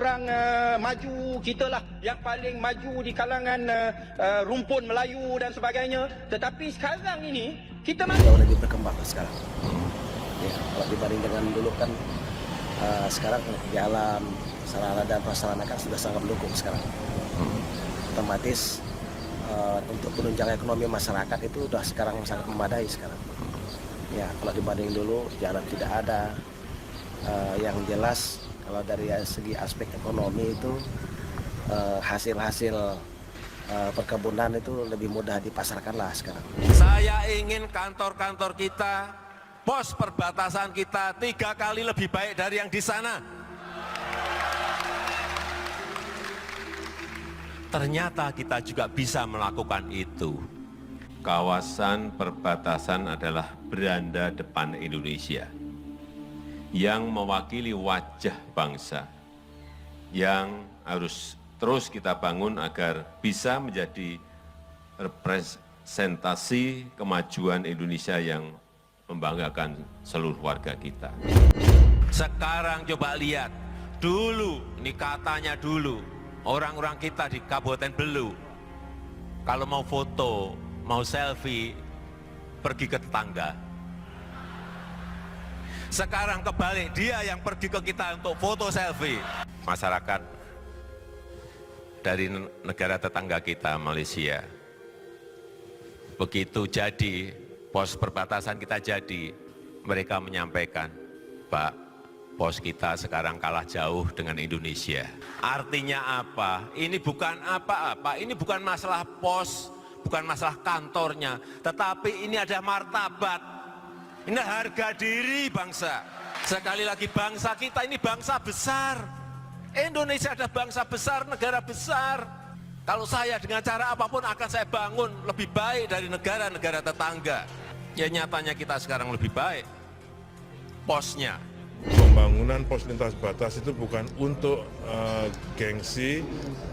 Orang maju, kita lah yang paling maju di kalangan rumpun Melayu dan sebagainya. Tetapi sekarang ini kita jauh lebih berkembang sekarang. Ya, kalau dibanding dengan dulu kan sekarang jalan, sarana dan prasarana kan sudah sangat mendukung sekarang. Otomatis untuk penunjang ekonomi masyarakat itu sudah sekarang sangat memadai sekarang. Ya, kalau dibanding dulu jalan tidak ada. Yang jelas kalau dari segi aspek ekonomi itu hasil-hasil perkebunan itu lebih mudah dipasarkan lah sekarang. Saya ingin kantor-kantor kita, pos perbatasan kita 3 kali lebih baik dari yang di sana. Ternyata kita juga bisa melakukan itu. Kawasan perbatasan adalah beranda depan Indonesia yang mewakili wajah bangsa yang harus terus kita bangun agar bisa menjadi representasi kemajuan Indonesia yang membanggakan seluruh warga kita. Sekarang coba lihat, dulu, ini katanya dulu, orang-orang kita di Kabupaten Belu, kalau mau foto, mau selfie, pergi ke tetangga. Sekarang kebalik, dia yang pergi ke kita untuk foto selfie. Masyarakat dari negara tetangga kita, Malaysia, begitu jadi pos perbatasan kita jadi, mereka menyampaikan, Pak, pos kita sekarang kalah jauh dengan Indonesia. Artinya apa? Ini bukan apa-apa, ini bukan masalah pos, bukan masalah kantornya, tetapi ini ada martabat. Ini harga diri bangsa. Sekali lagi bangsa kita ini bangsa besar. Indonesia ada bangsa besar, negara besar. Kalau saya dengan cara apapun akan saya bangun lebih baik dari negara-negara tetangga. Ya nyatanya kita sekarang lebih baik. Posnya. Pembangunan pos lintas batas itu bukan untuk gengsi,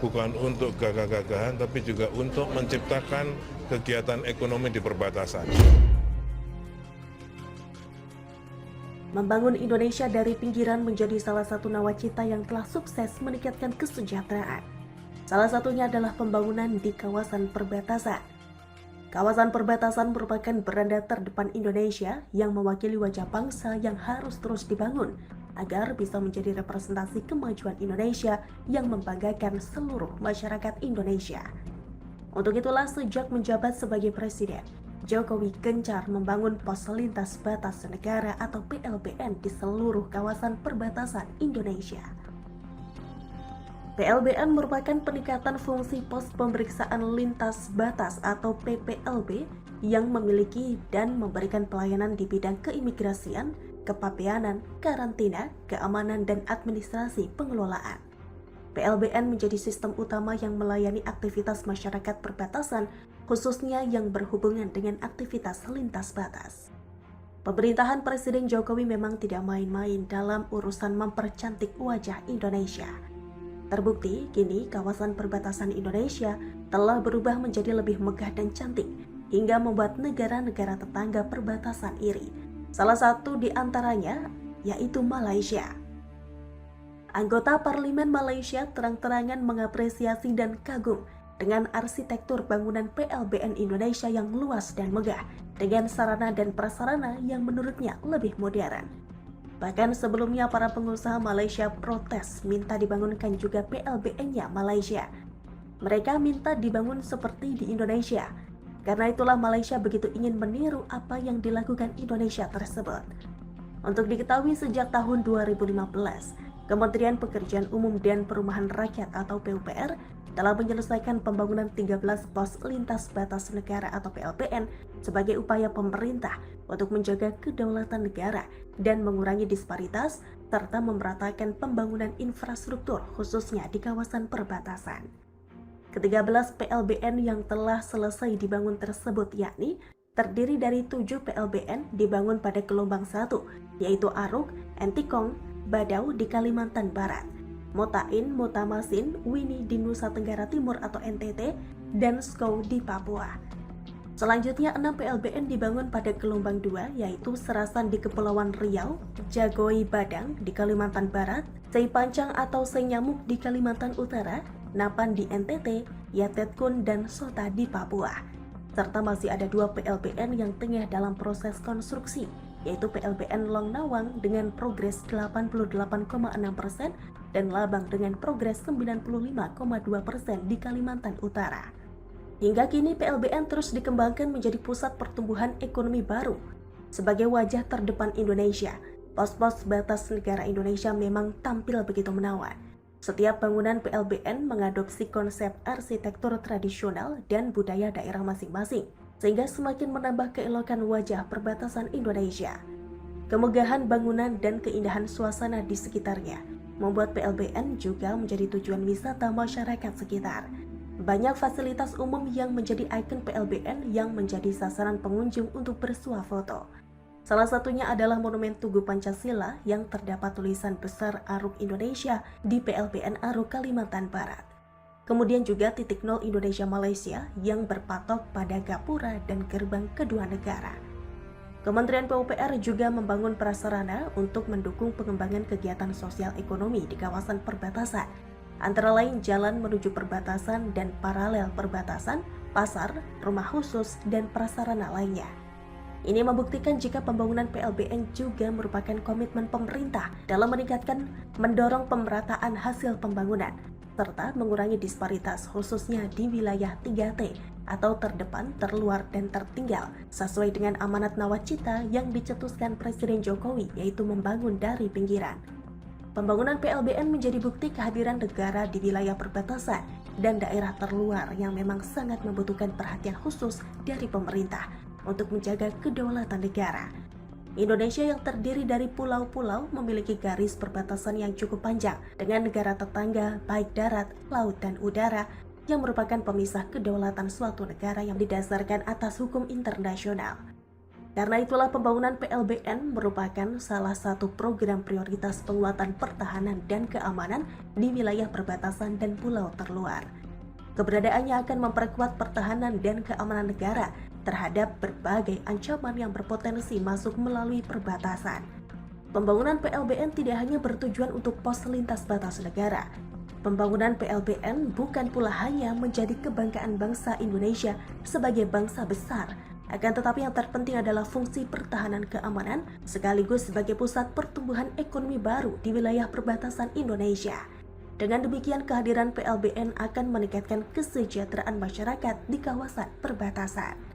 bukan untuk gagah-gagahan, tapi juga untuk menciptakan kegiatan ekonomi di perbatasan. Membangun Indonesia dari pinggiran menjadi salah satu nawacita yang telah sukses meningkatkan kesejahteraan. Salah satunya adalah pembangunan di kawasan perbatasan. Kawasan perbatasan merupakan beranda terdepan Indonesia yang mewakili wajah bangsa yang harus terus dibangun agar bisa menjadi representasi kemajuan Indonesia yang membanggakan seluruh masyarakat Indonesia. Untuk itulah sejak menjabat sebagai presiden, Jokowi gencar membangun pos lintas batas negara atau PLBN di seluruh kawasan perbatasan Indonesia. PLBN merupakan peningkatan fungsi pos pemeriksaan lintas batas atau PPLB yang memiliki dan memberikan pelayanan di bidang keimigrasian, kepabeanan, karantina, keamanan, dan administrasi pengelolaan. PLBN menjadi sistem utama yang melayani aktivitas masyarakat perbatasan, khususnya yang berhubungan dengan aktivitas lintas batas. Pemerintahan Presiden Jokowi memang tidak main-main dalam urusan mempercantik wajah Indonesia. Terbukti, kini kawasan perbatasan Indonesia telah berubah menjadi lebih megah dan cantik, hingga membuat negara-negara tetangga perbatasan iri. Salah satu di antaranya yaitu Malaysia. Anggota Parlemen Malaysia terang-terangan mengapresiasi dan kagum dengan arsitektur bangunan PLBN Indonesia yang luas dan megah, dengan sarana dan prasarana yang menurutnya lebih modern. Bahkan sebelumnya para pengusaha Malaysia protes minta dibangunkan juga PLBN-nya Malaysia. Mereka minta dibangun seperti di Indonesia. Karena itulah Malaysia begitu ingin meniru apa yang dilakukan Indonesia tersebut. Untuk diketahui sejak tahun 2015, Kementerian Pekerjaan Umum dan Perumahan Rakyat atau PUPR telah menyelesaikan pembangunan 13 pos lintas batas negara atau PLBN sebagai upaya pemerintah untuk menjaga kedaulatan negara dan mengurangi disparitas serta memeratakan pembangunan infrastruktur khususnya di kawasan perbatasan. Ke-13 PLBN yang telah selesai dibangun tersebut yakni terdiri dari 7 PLBN dibangun pada gelombang 1, yaitu Aruk, Entikong, Badau di Kalimantan Barat, Motain, Motamasin, Wini di Nusa Tenggara Timur atau NTT, dan Skou di Papua. Selanjutnya 6 PLBN dibangun pada gelombang 2 yaitu Serasan di Kepulauan Riau, Jagoi Badang di Kalimantan Barat, Sei Pancang atau Sei Nyamuk di Kalimantan Utara, Napan di NTT, Yatetkun dan Sota di Papua. Serta masih ada 2 PLBN yang tengah dalam proses konstruksi, yaitu PLBN Long Nawang dengan progres 88,6% dan Labang dengan progres 95,2% di Kalimantan Utara. Hingga kini PLBN terus dikembangkan menjadi pusat pertumbuhan ekonomi baru. Sebagai wajah terdepan Indonesia, pos-pos batas negara Indonesia memang tampil begitu menawan. Setiap bangunan PLBN mengadopsi konsep arsitektur tradisional dan budaya daerah masing-masing, sehingga semakin menambah keelokan wajah perbatasan Indonesia. Kemegahan bangunan dan keindahan suasana di sekitarnya membuat PLBN juga menjadi tujuan wisata masyarakat sekitar. Banyak fasilitas umum yang menjadi ikon PLBN yang menjadi sasaran pengunjung untuk bersuah foto. Salah satunya adalah Monumen Tugu Pancasila yang terdapat tulisan besar Aruk Indonesia di PLBN Aruk, Kalimantan Barat. Kemudian juga titik nol Indonesia Malaysia yang berpatok pada gapura dan gerbang kedua negara. Kementerian PUPR juga membangun prasarana untuk mendukung pengembangan kegiatan sosial ekonomi di kawasan perbatasan, antara lain jalan menuju perbatasan dan paralel perbatasan, pasar, rumah khusus, dan prasarana lainnya. Ini membuktikan jika pembangunan PLBN juga merupakan komitmen pemerintah dalam mendorong pemerataan hasil pembangunan, serta mengurangi disparitas khususnya di wilayah 3T atau terdepan, terluar, dan tertinggal sesuai dengan amanat nawacita yang dicetuskan Presiden Jokowi, yaitu membangun dari pinggiran. Pembangunan PLBN menjadi bukti kehadiran negara di wilayah perbatasan dan daerah terluar yang memang sangat membutuhkan perhatian khusus dari pemerintah untuk menjaga kedaulatan negara. Indonesia yang terdiri dari pulau-pulau memiliki garis perbatasan yang cukup panjang dengan negara tetangga baik darat, laut, dan udara yang merupakan pemisah kedaulatan suatu negara yang didasarkan atas hukum internasional. Karena itulah pembangunan PLBN merupakan salah satu program prioritas penguatan pertahanan dan keamanan di wilayah perbatasan dan pulau terluar. Keberadaannya akan memperkuat pertahanan dan keamanan negara terhadap berbagai ancaman yang berpotensi masuk melalui perbatasan. Pembangunan PLBN tidak hanya bertujuan untuk pos lintas batas negara. Pembangunan PLBN bukan pula hanya menjadi kebanggaan bangsa Indonesia sebagai bangsa besar, akan tetapi yang terpenting adalah fungsi pertahanan keamanan sekaligus sebagai pusat pertumbuhan ekonomi baru di wilayah perbatasan Indonesia. Dengan demikian, kehadiran PLBN akan meningkatkan kesejahteraan masyarakat di kawasan perbatasan.